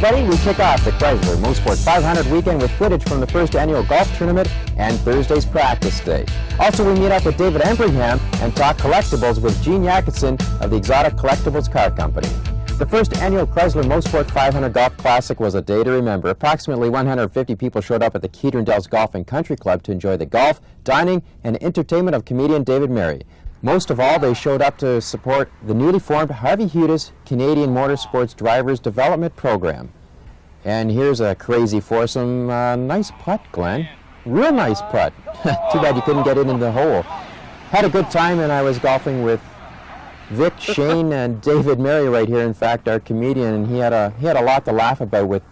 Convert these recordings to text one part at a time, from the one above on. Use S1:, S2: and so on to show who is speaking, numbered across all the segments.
S1: everybody. We kick off the Chrysler Mosport 500 weekend with footage from the first annual golf tournament and Thursday's practice day. Also, we meet up with David Empringham and talk collectibles with Gene Yackison of the Exotic Collectables Car Co. The first annual Chrysler Mosport 500 Golf Classic was a day to remember. Approximately 150 people showed up at the Keeter & Dells Golf and Country Club to enjoy the golf, dining, and entertainment of comedian David Merry. Most of all, they showed up to support the newly formed Harvey Hudis Canadian Motorsports Drivers Development Program. And here's a crazy foursome. Nice putt, Glenn. Real nice putt. Too bad you couldn't get it in the hole. Had a good time, and I was golfing with Vic, Shane, and David Merry right here. In fact, our comedian, and he had a lot to laugh about with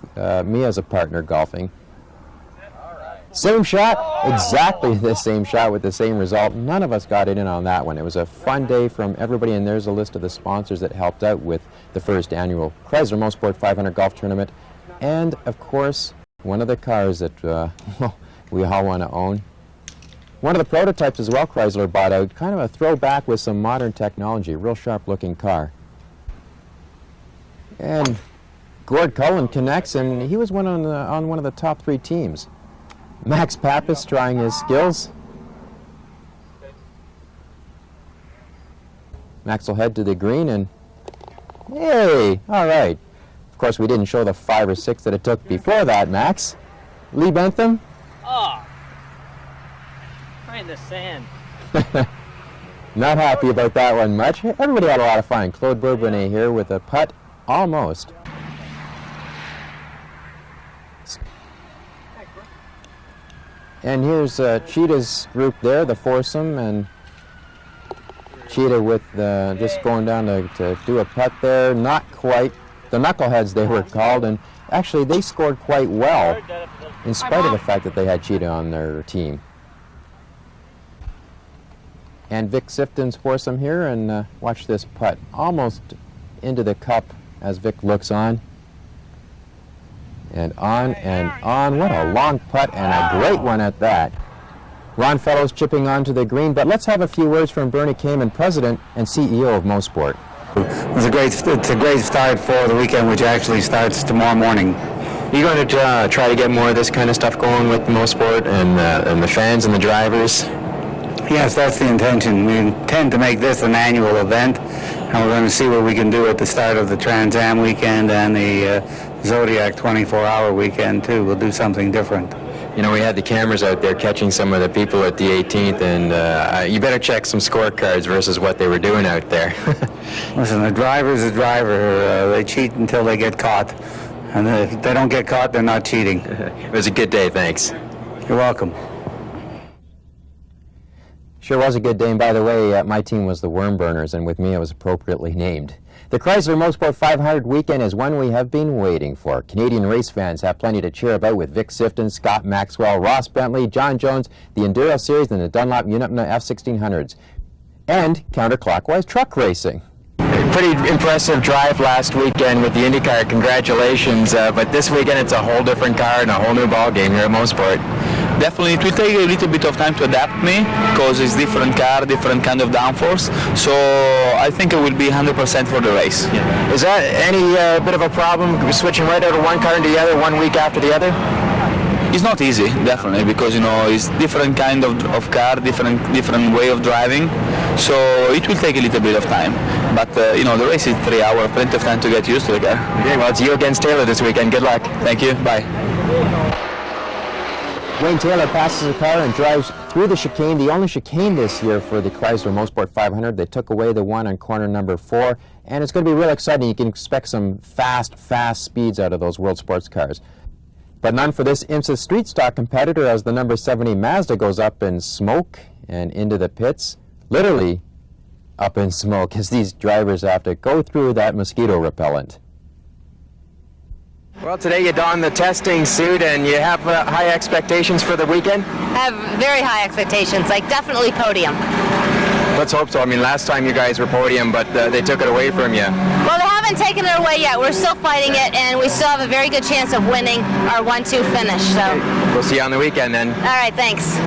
S1: me as a partner golfing. Same shot, exactly the same shot with the same result. None of us got in on that one. It was a fun day from everybody, and there's a list of the sponsors that helped out with the first annual Chrysler Mosport 500 Golf Tournament. And, of course, one of the cars that we all want to own. One of the prototypes as well Chrysler bought out, kind of a throwback with some modern technology, real sharp-looking car. And Gord Cullen connects, and he was on one of the top 3 teams. Max Papis trying his skills. Max will head to the green and, hey, all right. Of course, we didn't show the 5 or 6 that it took before that, Max. Lee Bentham.
S2: Oh, right in the sand.
S1: Not happy about that one much. Everybody had a lot of fun. Claude Bourbonnais here with a putt, almost. And here's Cheetah's group there, the foursome, and Cheetah with just going down to do a putt there. Not quite. The knuckleheads they were called, and actually they scored quite well in spite of the fact that they had Cheetah on their team. And Vic Sifton's foursome here, and watch this putt. Almost into the cup as Vic looks on. And on and on. What a long putt, and a great one at that. Ron Fellows chipping onto the green, but let's have a few words from Bernie Kamin, President and CEO of Mosport.
S3: It's a great start for the weekend, which actually starts tomorrow morning.
S1: You're going to try to get more of this kind of stuff going with Mosport and the fans and the drivers?
S3: Yes, that's the intention. We intend to make this an annual event, and we're going to see what we can do at the start of the Trans Am weekend and the Zodiac 24-hour weekend, too. We'll do something different.
S1: You know, we had the cameras out there catching some of the people at the 18th, and you better check some scorecards versus what they were doing out there.
S3: Listen, a driver's a driver. They cheat until they get caught. And if they don't get caught, they're not cheating.
S1: It was a good day, thanks.
S3: You're welcome.
S1: Sure was a good day, and by the way, my team was the Worm Burners, and with me it was appropriately named. The Chrysler Mosport 500 weekend is one we have been waiting for. Canadian race fans have plenty to cheer about with Vic Sifton, Scott Maxwell, Ross Bentley, John Jones, the Enduro Series, and the Dunlop Unipna F1600s. And counterclockwise truck racing. Pretty impressive drive last weekend with the IndyCar. Congratulations. But this weekend it's a whole different car and a whole new ball game here at Mosport.
S4: Definitely, it will take a little bit of time to adapt me because it's different car, different kind of downforce. So I think it will be 100% for the race.
S1: Yeah. Is that any bit of a problem switching right out of one car into the other 1 week after the other?
S4: It's not easy, definitely, because it's different kind of car, different way of driving. So it will take a little bit of time. But the race is 3 hours, plenty of time to get used to the car.
S1: Okay, well, it's you against Taylor this weekend. Good luck.
S4: Thank you. Bye.
S1: Wayne Taylor passes the car and drives through the chicane, the only chicane this year for the Chrysler Mosport 500. They took away the one on corner number 4, and it's going to be real exciting. You can expect some fast speeds out of those world sports cars. But none for this IMSA street stock competitor as the number 70 Mazda goes up in smoke and into the pits. Literally up in smoke as these drivers have to go through that mosquito repellent. Well, today you don the testing suit and you have high expectations for the weekend?
S5: I have very high expectations, like definitely podium.
S1: Let's hope so. I mean, last time you guys were podium, but they took it away from you.
S5: Well, they haven't taken it away yet. We're still fighting it, and we still have a very good chance of winning our 1-2 finish. So
S1: okay. We'll see you on the weekend then.
S5: All right, thanks.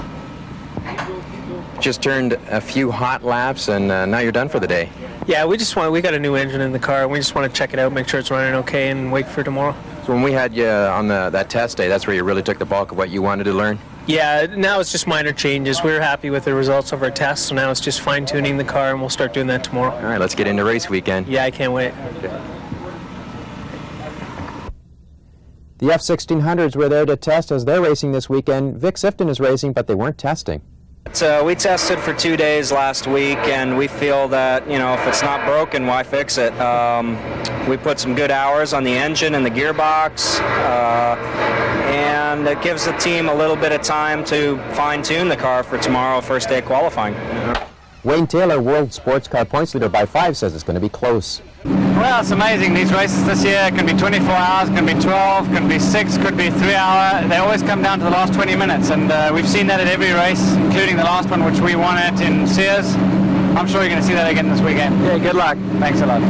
S1: Just turned a few hot laps, and now you're done for the day.
S6: Yeah, we got a new engine in the car, and we just want to check it out, make sure it's running okay, and wait for tomorrow.
S1: So when we had you on that test day, that's where you really took the bulk of what you wanted to learn?
S6: Yeah, now it's just minor changes. We were happy with the results of our tests, so now it's just fine-tuning the car, and we'll start doing that tomorrow.
S1: All right, let's get into race weekend.
S6: Yeah, I can't wait.
S1: The F-1600s were there to test as they're racing this weekend. Vic Sifton is racing, but they weren't testing.
S7: We tested for 2 days last week, and we feel that, if it's not broken, why fix it? We put some good hours on the engine and the gearbox, and it gives the team a little bit of time to fine-tune the car for tomorrow, first day qualifying.
S1: Wayne Taylor, World Sports Car points leader by 5, says it's going to be close.
S3: Well, it's amazing. These races this year can be 24 hours, can be 12, can be 6, could be 3 hour. They always come down to the last 20 minutes, and we've seen that at every race, including the last one, which we won at in Sears. I'm sure you're going to see that again this weekend.
S1: Yeah, good luck.
S3: Thanks a lot.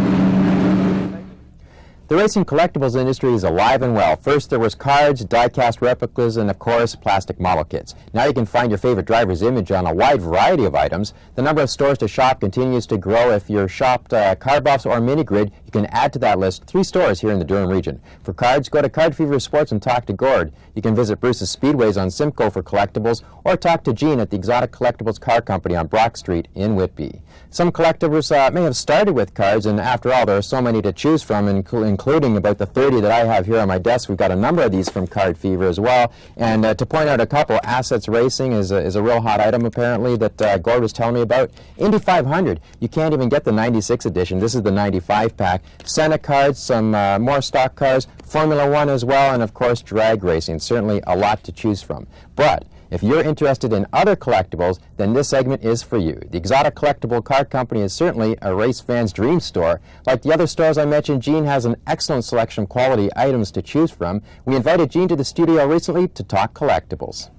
S1: The racing collectibles industry is alive and well. First there was cards, die-cast replicas, and of course plastic model kits. Now you can find your favorite driver's image on a wide variety of items. The number of stores to shop continues to grow. If you're shopped car buffs or mini grid, you can add to that list 3 stores here in the Durham region. For cards, go to Card Fever Sports and talk to Gord. You can visit Bruce's Speedways on Simcoe for collectibles, or talk to Gene at the Exotic Collectables Car Company on Brock Street in Whitby. Some collectibles may have started with cards, and after all, there are so many to choose from, including about the 30 that I have here on my desk. We've got a number of these from Card Fever as well. And to point out a couple, Assets Racing is a real hot item apparently that Gord was telling me about. Indy 500, you can't even get the 96 edition. This is the 95 pack. Senna cards, some more stock cars, Formula One as well, and of course drag racing. Certainly a lot to choose from. But if you're interested in other collectibles, then this segment is for you. The Exotic Collectible Car Company is certainly a race fan's dream store. Like the other stores I mentioned, Gene has an excellent selection of quality items to choose from. We invited Gene to the studio recently to talk collectibles.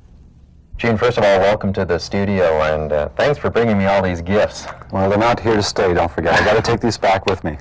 S1: Gene, first of all, welcome to the studio, and thanks for bringing me all these gifts.
S8: Well, they're not here to stay, don't forget. I got to take these back with me.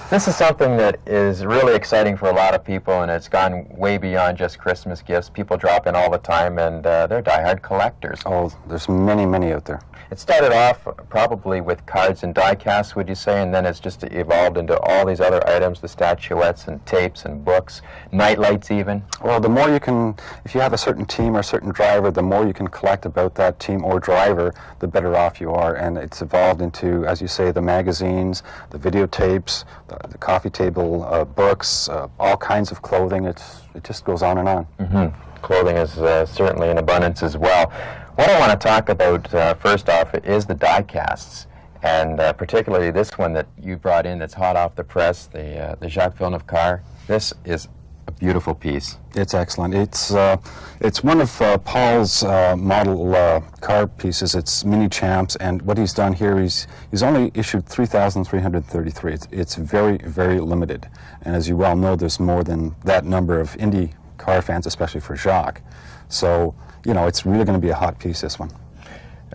S1: This is something that is really exciting for a lot of people, and it's gone way beyond just Christmas gifts. People drop in all the time, and they're diehard collectors.
S8: Oh, there's many, many out there.
S1: It started off probably with cards and die casts, would you say, and then it's just evolved into all these other items, the statuettes and tapes and books, night lights even.
S8: Well, the more you can, if you have a certain team or a certain driver, the more you can collect about that team or driver, the better off you are. And it's evolved into, as you say, the magazines, the videotapes, the coffee table books, all kinds of clothing. It just goes on and on.
S1: Mm-hmm. Clothing is certainly in abundance as well. What I want to talk about first off is the die casts, and particularly this one that you brought in that's hot off the press, the Jacques Villeneuve car. This is a beautiful piece.
S8: It's excellent. It's one of Paul's model car pieces. It's Mini Champs, and what he's done here, he's only issued 3,333. It's very, very limited, and as you well know, there's more than that number of Indy car fans, especially for Jacques. So, it's really going to be a hot piece, this one.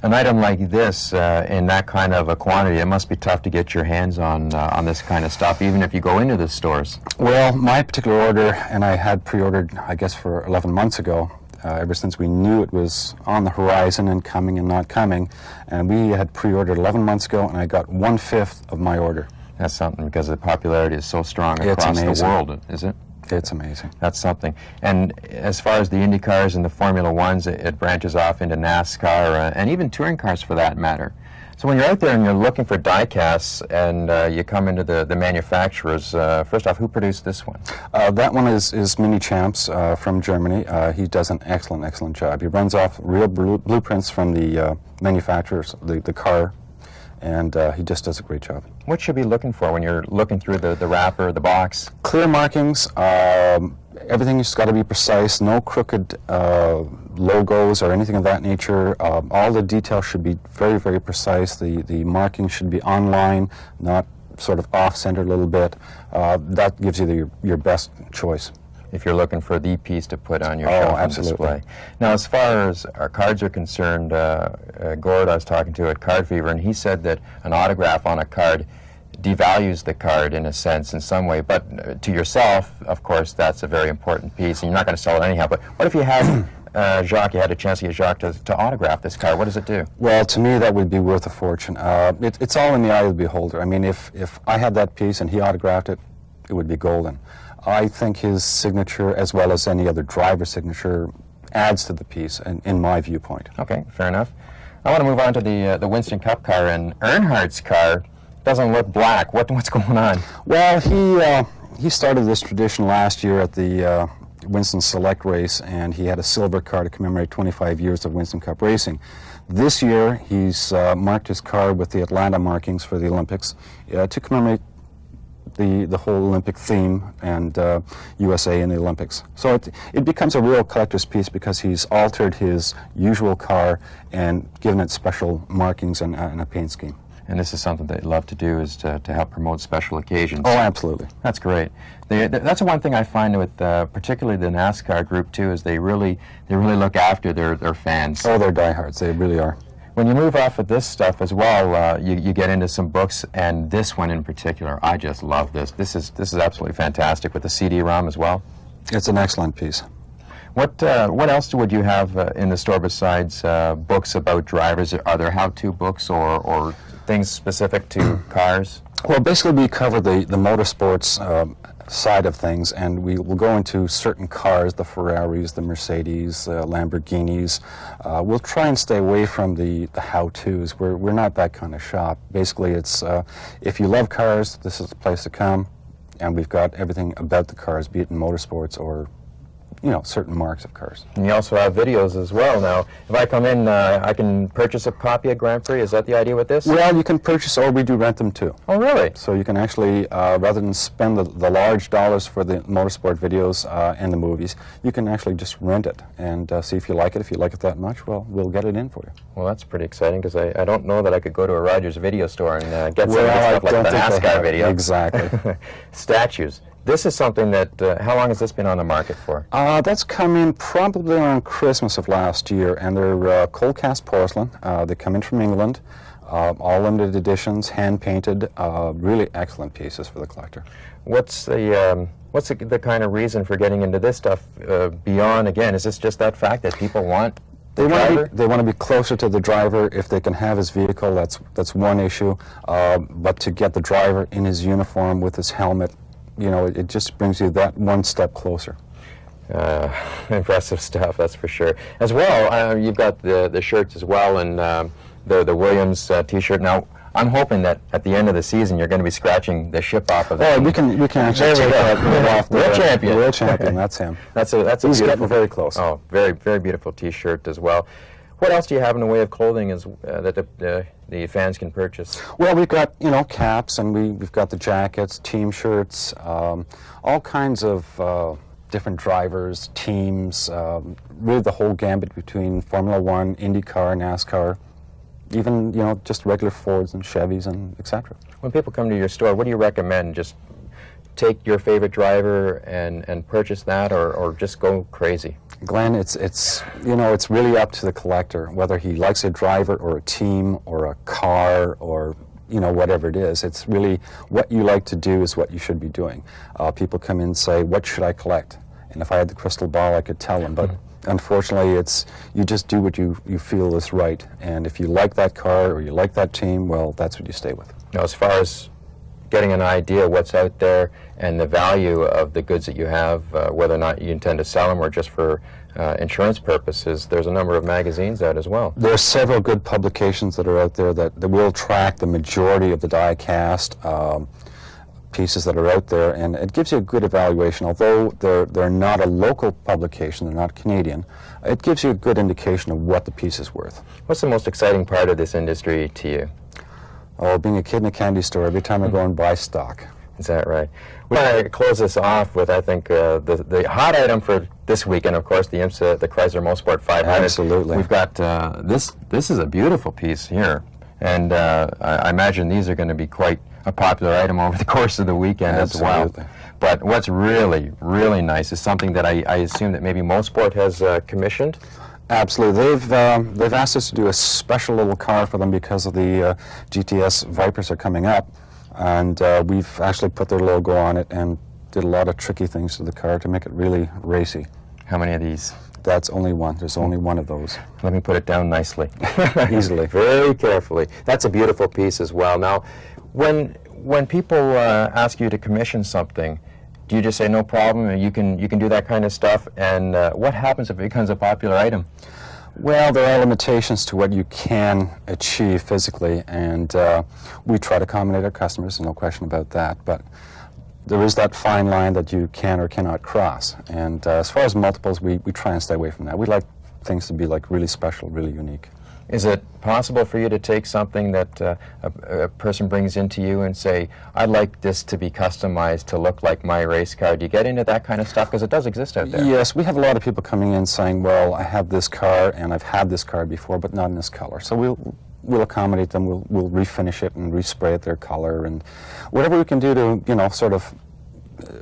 S1: An item like this, in that kind of a quantity, it must be tough to get your hands on this kind of stuff, even if you go into the stores.
S8: Well, my particular order, and I had pre-ordered, I guess, for 11 months ago, ever since we knew it was on the horizon and coming and not coming, and we had pre-ordered 11 months ago, and I got 1/5 of my order.
S1: That's something, because the popularity is so strong across the world, is it?
S8: It's amazing.
S1: That's something. And as far as the Indy cars and the Formula Ones, it branches off into NASCAR and even touring cars for that matter. So when you're out there and you're looking for die casts and you come into the manufacturers, first off, who produced this one?
S8: That one is Mini Champs from Germany. He does an excellent, excellent job. He runs off real blueprints from the manufacturers, the car, and he just does a great job.
S1: What should you be looking for when you're looking through the wrapper, the box?
S8: Clear markings. Everything's got to be precise. No crooked logos or anything of that nature. All the details should be very, very precise. The marking should be online, not sort of off-center a little bit. That gives you your best choice.
S1: If you're looking for the piece to put on your shelf and display. Now, as far as our cards are concerned, Gord I was talking to at Card Fever, and he said that an autograph on a card devalues the card in a sense, in some way. But to yourself, of course, that's a very important piece, and you're not going to sell it anyhow. But what if you had Jacques, you had a chance to get Jacques to autograph this car? What does it do?
S8: Well, to me, that would be worth a fortune. It's all in the eye of the beholder. I mean, if I had that piece and he autographed it, it would be golden. I think his signature, as well as any other driver signature, adds to the piece, in my viewpoint.
S1: Okay, fair enough. I want to move on to the Winston Cup car, and Earnhardt's car doesn't look black. What's going on?
S8: Well, he started this tradition last year at the Winston Select race, and he had a silver car to commemorate 25 years of Winston Cup racing. This year, he's marked his car with the Atlanta markings for the Olympics to commemorate the whole Olympic theme and USA in the Olympics. So it becomes a real collector's piece because he's altered his usual car and given it special markings and a paint scheme.
S1: And this is something that you love to do, is to help promote special occasions.
S8: Oh, absolutely.
S1: That's great. That's one thing I find with particularly the NASCAR group too, is they really look after their fans.
S8: Oh, they're diehards. They really are.
S1: When you move off of this stuff as well, you get into some books, and this one in particular, I just love this. This is absolutely fantastic with the CD-ROM as well.
S8: It's an excellent piece.
S1: What else would you have in the store besides books about drivers? Are there how-to books or things specific to cars?
S8: Well, basically we cover the motorsports side of things, and we will go into certain cars, the Ferraris, the Mercedes, Lamborghinis. We'll try and stay away from the how-tos. We're not that kind of shop. Basically, it's if you love cars, this is the place to come, and we've got everything about the cars, be it in motorsports or certain marks of cars.
S1: And you also have videos as well now. If I come in, I can purchase a copy of Grand Prix. Is that the idea with this?
S8: Well, you can purchase, or we do rent them too.
S1: Oh, really?
S8: So you can actually, rather than spend the large dollars for the motorsport videos and the movies, you can actually just rent it and see if you like it. If you like it that much, well, we'll get it in for you.
S1: Well, that's pretty exciting, because I don't know that I could go to a Rogers video store and get some of the stuff like the NASCAR video.
S8: Exactly.
S1: Statues. This is something that, how long has this been on the market for?
S8: That's come in probably around Christmas of last year, and they're cold cast porcelain. They come in from England, all limited editions, hand painted, really excellent pieces for the collector.
S1: What's the kind of reason for getting into this stuff beyond, again, is this just that fact that people want
S8: they want to be closer to the driver. If they can have his vehicle, that's one issue, but to get the driver in his uniform with his helmet, it just brings you that one step closer.
S1: Impressive stuff, that's for sure. As well, you've got the shirts as well, and the Williams T-shirt. Now, I'm hoping that at the end of the season you're going to be scratching the ship off of that.
S8: Oh, we can actually take that off.
S1: World champion.
S8: World champion, that's him.
S1: That's a
S8: He's
S1: beautiful,
S8: getting very close.
S1: Oh, very, very beautiful T-shirt as well. What else do you have in the way of clothing that the fans can purchase?
S8: Well, we've got caps, and we've got the jackets, team shirts, all kinds of different drivers, teams, really the whole gambit between Formula One, IndyCar, NASCAR, even just regular Fords and Chevys and etc.
S1: When people come to your store, what do you recommend? Just take your favorite driver and purchase that, or just go crazy?
S8: Glenn, it's really up to the collector whether he likes a driver or a team or a car or whatever it is. It's really what you like to do is what you should be doing. People come in and say, what should I collect? And if I had the crystal ball, I could tell them, but unfortunately you just do what you feel is right, and if you like that car or you like that team, well, that's what you stay with.
S1: Now, as far as getting an idea of what's out there and the value of the goods that you have, whether or not you intend to sell them or just for insurance purposes, there's a number of magazines out as well.
S8: There are several good publications that are out there that will track the majority of the die-cast pieces that are out there, and it gives you a good evaluation. Although they're not a local publication, they're not Canadian, it gives you a good indication of what the piece is worth.
S1: What's the most exciting part of this industry to you?
S8: Oh, being a kid in a candy store, every time I go and buy stock.
S1: Is that right? We're going to close this off with, I think, the hot item for this weekend, of course, the IMSA, the Chrysler Mosport 500.
S8: Absolutely.
S1: We've got this is a beautiful piece here, and I imagine these are going to be quite a popular item over the course of the weekend as well. But what's really, really nice is something that I assume that maybe Mosport has commissioned.
S8: Absolutely. They've asked us to do a special little car for them because of the GTS Vipers are coming up, and we've actually put their logo on it and did a lot of tricky things to the car to make it really racy.
S1: How many of these?
S8: That's only one. There's only one of those.
S1: Let me put it down nicely.
S8: Easily.
S1: Very carefully. That's a beautiful piece as well. Now, when people ask you to commission something, do you just say no problem, you can do that kind of stuff? And what happens if it becomes a popular item?
S8: Well, there are limitations to what you can achieve physically, and we try to accommodate our customers, no question about that. But there is that fine line that you can or cannot cross. And as far as multiples, we try and stay away from that. We like things to be like really special, really unique.
S1: Is it possible for you to take something that a person brings into you and say, I'd like this to be customized to look like my race car? Do you get into that kind of stuff? Because it does exist out there.
S8: Yes, we have a lot of people coming in saying, well, I have this car and I've had this car before, but not in this color. So we'll accommodate them, we'll refinish it and respray it their color, and whatever we can do to, you know, sort of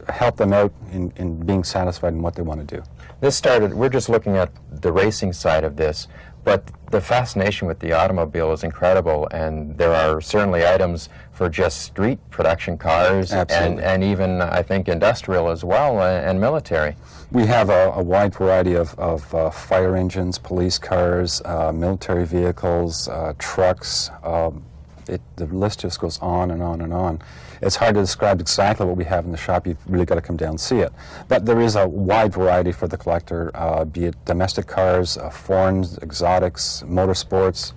S8: help them out in being satisfied in what they want to do.
S1: This started, we're just looking at the racing side of this, but the fascination with the automobile is incredible, and there are certainly items for just street production cars, and even, I think, industrial as well, and military.
S8: We have a wide variety of fire engines, police cars, military vehicles, trucks. The list just goes on and on and on. It's hard to describe exactly what we have in the shop. You've really got to come down and see it. But there is a wide variety for the collector, be it domestic cars, foreigns, exotics, motorsports.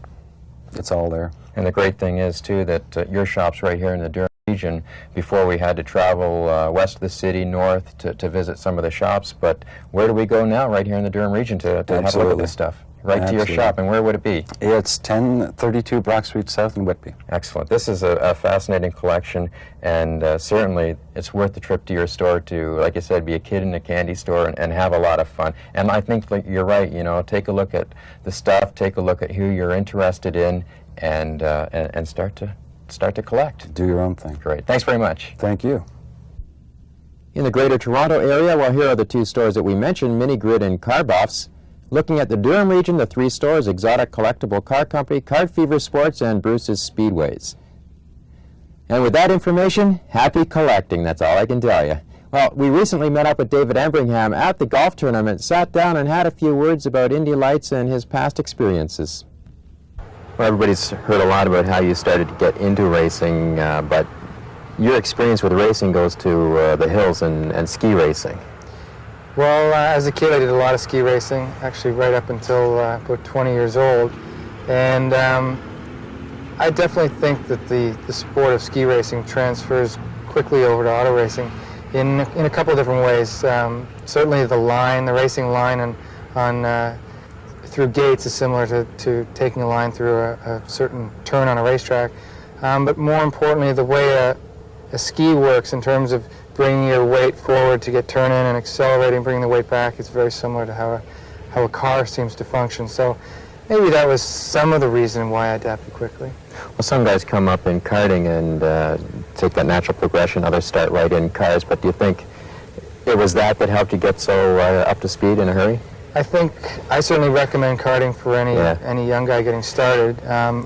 S8: It's all there.
S1: And the great thing is, too, that your shop's right here in the Durham region. Before we had to travel west of the city, north, to visit some of the shops. But where do we go now? Right here in the Durham region to have a look at this stuff. Right to your shop. And where would it be?
S8: It's 1032 Brock Street South in Whitby.
S1: Excellent. This is a fascinating collection, and certainly it's worth the trip to your store to, like I said, be a kid in a candy store and have a lot of fun. And I think you're right, you know, take a look at the stuff, take a look at who you're interested in, and start to collect.
S8: Do your own thing.
S1: Great. Thanks very much.
S8: Thank you.
S1: In the Greater Toronto area, well, here are the two stores that we mentioned, Mini Grid and Car Buffs. Looking at the Durham region, the three stores, Exotic Collectible Car Company, Card Fever Sports, and Bruce's Speedways. And with that information, happy collecting, that's all I can tell you. Well, we recently met up with David Empringham at the golf tournament, sat down and had a few words about Indy Lights and his past experiences. Well, everybody's heard a lot about how you started to get into racing, but your experience with racing goes to the hills and ski racing.
S9: Well, as a kid I did a lot of ski racing, actually right up until about 20 years old. And I definitely think that the sport of ski racing transfers quickly over to auto racing in a couple of different ways. Certainly the racing line through gates is similar to taking a line through a certain turn on a racetrack. But more importantly, the way a ski works in terms of bringing your weight forward to get turn in and accelerating, bringing the weight back, it's very similar to how a car seems to function. So maybe that was some of the reason why I adapted quickly.
S1: Well, some guys come up in karting and take that natural progression, others start right in cars, but do you think it was that helped you get so up to speed in a hurry?
S9: I think I certainly recommend karting for any young guy getting started.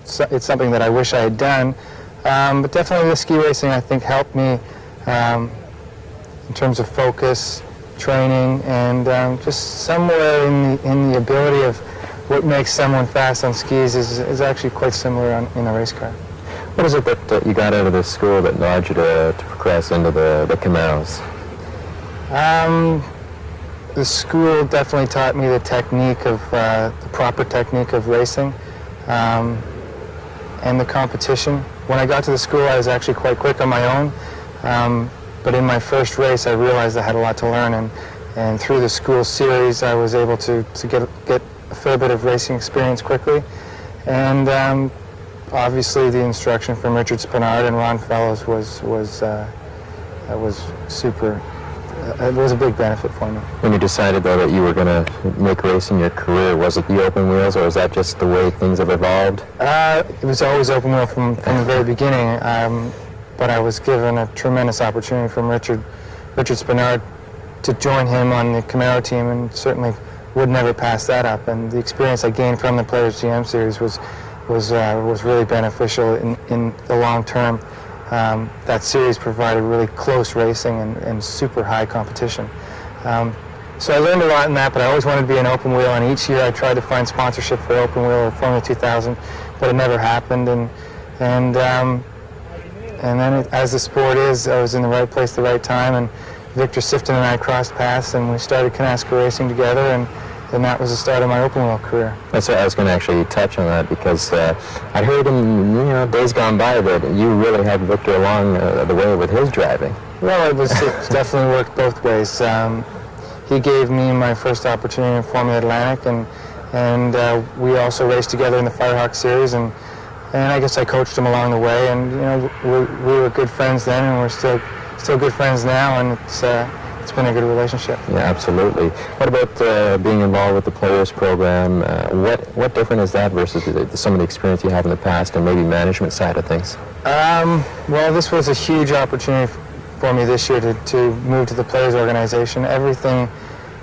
S9: So it's something that I wish I had done, but definitely the ski racing I think helped me in terms of focus, training, and just somewhere in the ability of what makes someone fast on skis is actually quite similar in a race car.
S1: What is it that you got out of this school that allowed you to progress into the Camaros?
S9: The school definitely taught me the technique of the proper technique of racing and the competition. When I got to the school, I was actually quite quick on my own. But in my first race, I realized I had a lot to learn, and through the school series, I was able to get a fair bit of racing experience quickly. And obviously, the instruction from Richard Spinard and Ron Fellows was super. It was a big benefit for me.
S1: When you decided, though, that you were going to make racing your career, was it the open wheels, or is that just the way things have evolved?
S9: It was always open wheel from the very beginning. But I was given a tremendous opportunity from Richard Spinard to join him on the Camaro team, and certainly would never pass that up. And the experience I gained from the Players GM Series was really beneficial in the long term. That series provided really close racing and super high competition. So I learned a lot in that, but I always wanted to be an open wheel, and each year I tried to find sponsorship for open wheel or Formula 2000, but it never happened. And then, as the sport is, I was in the right place at the right time, and Victor Sifton and I crossed paths, and we started Canasco Racing together, and that was the start of my open wheel career.
S1: That's what I was going to actually touch on that, because I heard in days gone by that you really had Victor along the way with his driving.
S9: Well, it's definitely worked both ways. He gave me my first opportunity in Formula Atlantic, and we also raced together in the Firehawk Series, and I guess I coached him along the way, and we were good friends then, and we're still good friends now, and it's been a good relationship.
S1: Yeah, absolutely. What about being involved with the Players Program? What different is that versus some of the experience you have in the past and maybe management side of things?
S9: Well, this was a huge opportunity for me this year to move to the Players Organization. Everything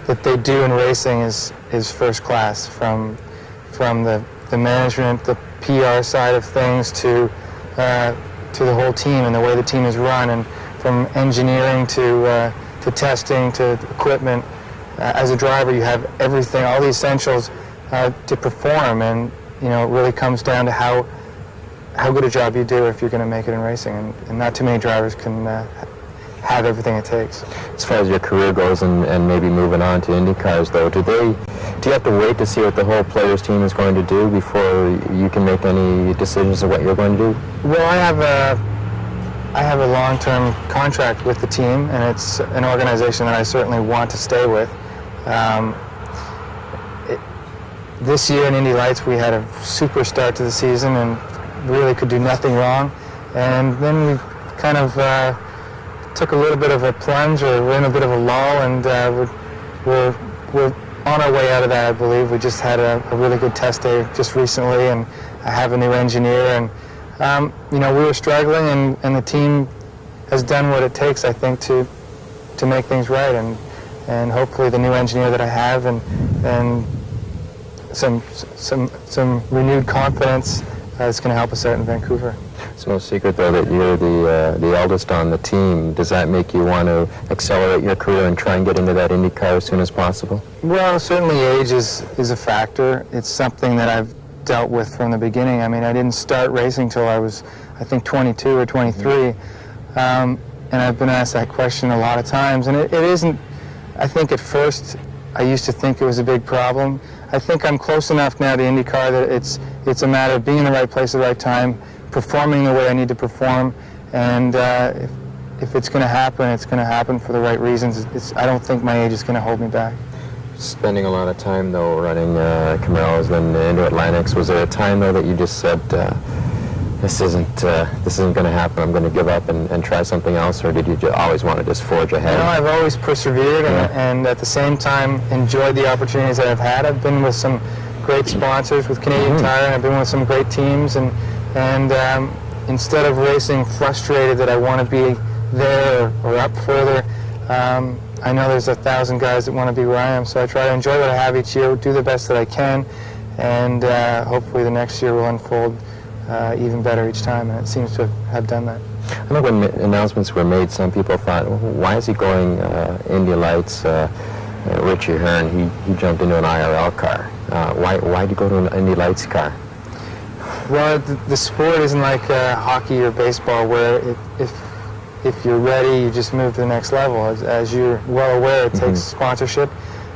S9: that they do in racing is first class, from the management, the PR side of things, to the whole team and the way the team is run, and from engineering to testing to equipment. As a driver, you have everything, all the essentials to perform, and it really comes down to how good a job you do if you're going to make it in racing, and not too many drivers can have everything it takes.
S1: As far as your career goes and maybe moving on to Indy cars, though, do you have to wait to see what the whole Players team is going to do before you can make any decisions of what you're going to do?
S9: Well, I have a long-term contract with the team, and it's an organization that I certainly want to stay with. This year in Indy Lights, we had a super start to the season and really could do nothing wrong. And then we kind of took a little bit of a plunge, or we're in a bit of a lull, and we're on our way out of that, I believe. We just had a really good test day just recently, and I have a new engineer, and we were struggling, and the team has done what it takes, I think, to make things right, and hopefully the new engineer that I have and some renewed confidence is going to help us out in Vancouver.
S1: It's no secret, though, that you're the eldest on the team. Does that make you want to accelerate your career and try and get into that Indy car as soon as possible?
S9: Well, certainly age is a factor. It's something that I've dealt with from the beginning. I mean, I didn't start racing till I was, I think, 22 or 23, and I've been asked that question a lot of times, and it isn't. I think at first I used to think it was a big problem. I think I'm close enough now to IndyCar that it's a matter of being in the right place at the right time, performing the way I need to perform, and if it's going to happen, it's going to happen for the right reasons. I don't think my age is going to hold me back.
S1: Spending a lot of time, though, running Camaros and into Atlantics, was there a time, though, that you just said, this isn't going to happen, I'm going to give up and try something else, or did you always want to just forge ahead?
S9: I've always persevered, and at the same time enjoyed the opportunities that I've had. I've been with some great sponsors, with Canadian Tire, and I've been with some great teams, and instead of racing frustrated that I want to be there or up further, I know there's 1,000 guys that want to be where I am, so I try to enjoy what I have each year, do the best that I can, and hopefully the next year will unfold even better each time, and it seems to have done that.
S1: I know when announcements were made, some people thought, well, why is he going Indy Lights? Richie Hearn, he jumped into an IRL car. Why did you go to an Indy Lights car?
S9: Well, the sport isn't like hockey or baseball, where if you're ready, you just move to the next level. As you're well aware, it takes sponsorship.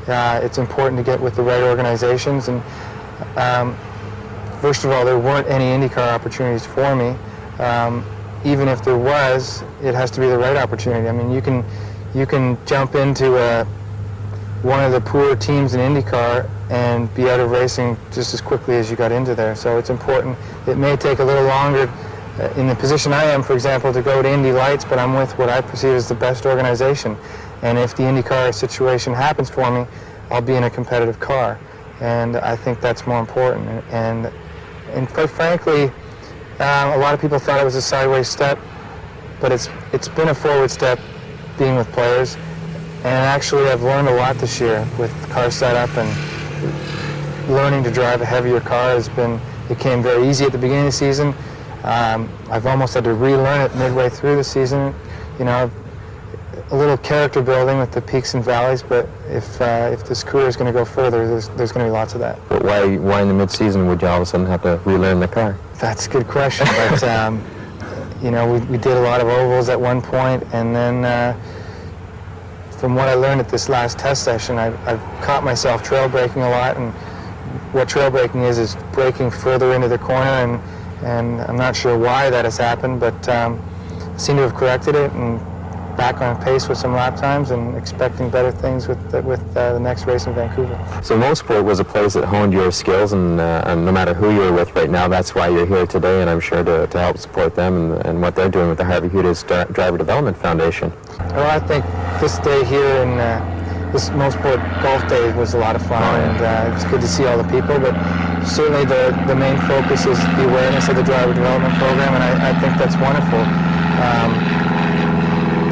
S9: It's important to get with the right organizations, and first of all, there weren't any IndyCar opportunities for me. Even if there was, it has to be the right opportunity. I mean, you can jump into one of the poor teams in IndyCar and be out of racing just as quickly as you got into there. So it's important. It may take a little longer in the position I am, for example, to go to Indy Lights, but I'm with what I perceive as the best organization. And if the IndyCar situation happens for me, I'll be in a competitive car. And I think that's more important. And quite frankly, a lot of people thought it was a sideways step, but it's been a forward step being with Players. And actually, I've learned a lot this year with car setup, and learning to drive a heavier car it came very easy at the beginning of the season. I've almost had to relearn it midway through the season. A little character building with the peaks and valleys, but if this career is going to go further, there's going to be lots of that.
S1: But why in the mid-season would you all of a sudden have to relearn the car?
S9: That's a good question, but, we did a lot of ovals at one point, and then from what I learned at this last test session, I've caught myself trail braking a lot, and what trail braking is braking further into the corner, and I'm not sure why that has happened, but I seem to have corrected it and back on pace with some lap times and expecting better things with the next race in Vancouver.
S1: So Mosport was a place that honed your skills, and no matter who you're with right now, that's why you're here today, and I'm sure to help support them and what they're doing with the Harvey Hudis Driver Development Foundation.
S9: Well, I think this day here in this Mosport Golf Day was a lot of fun, and it's good to see all the people, but certainly the main focus is the awareness of the Driver Development Program, and I think that's wonderful.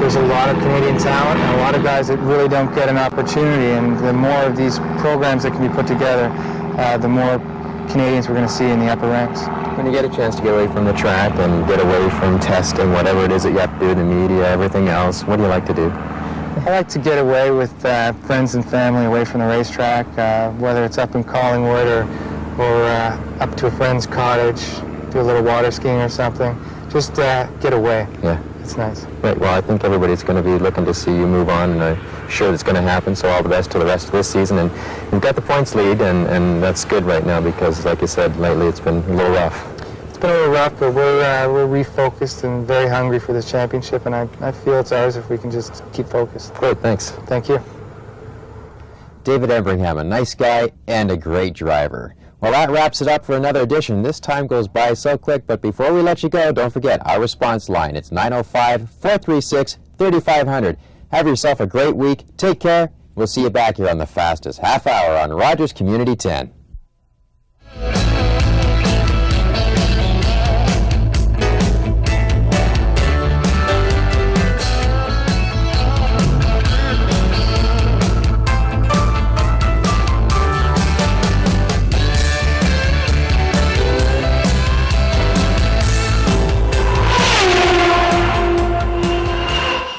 S9: There's a lot of Canadian talent and a lot of guys that really don't get an opportunity, and the more of these programs that can be put together, the more Canadians we're going to see in the upper ranks.
S1: When you get a chance to get away from the track and get away from testing, whatever it is that you have to do, the media, everything else, what do you like to do?
S9: I like to get away with friends and family away from the racetrack, whether it's up in Collingwood or up to a friend's cottage, do a little water skiing or something. Just get away.
S1: Yeah.
S9: It's nice.
S1: Right, well, I think everybody's going to be looking to see you move on, and I'm sure it's going to happen, so all the best to the rest of this season. And you've got the points lead, and that's good right now because, like you said, lately it's been a little rough.
S9: It's been a little rough, but we're refocused and very hungry for this championship, and I feel it's ours if we can just keep focused.
S1: Great, thanks.
S9: Thank you.
S1: David Empringham, a nice guy and a great driver. Well, that wraps it up for another edition. This time goes by so quick, but before we let you go, don't forget our response line. It's 905-436-3500. Have yourself a great week. Take care. We'll see you back here on the fastest half hour on Rogers Community 10.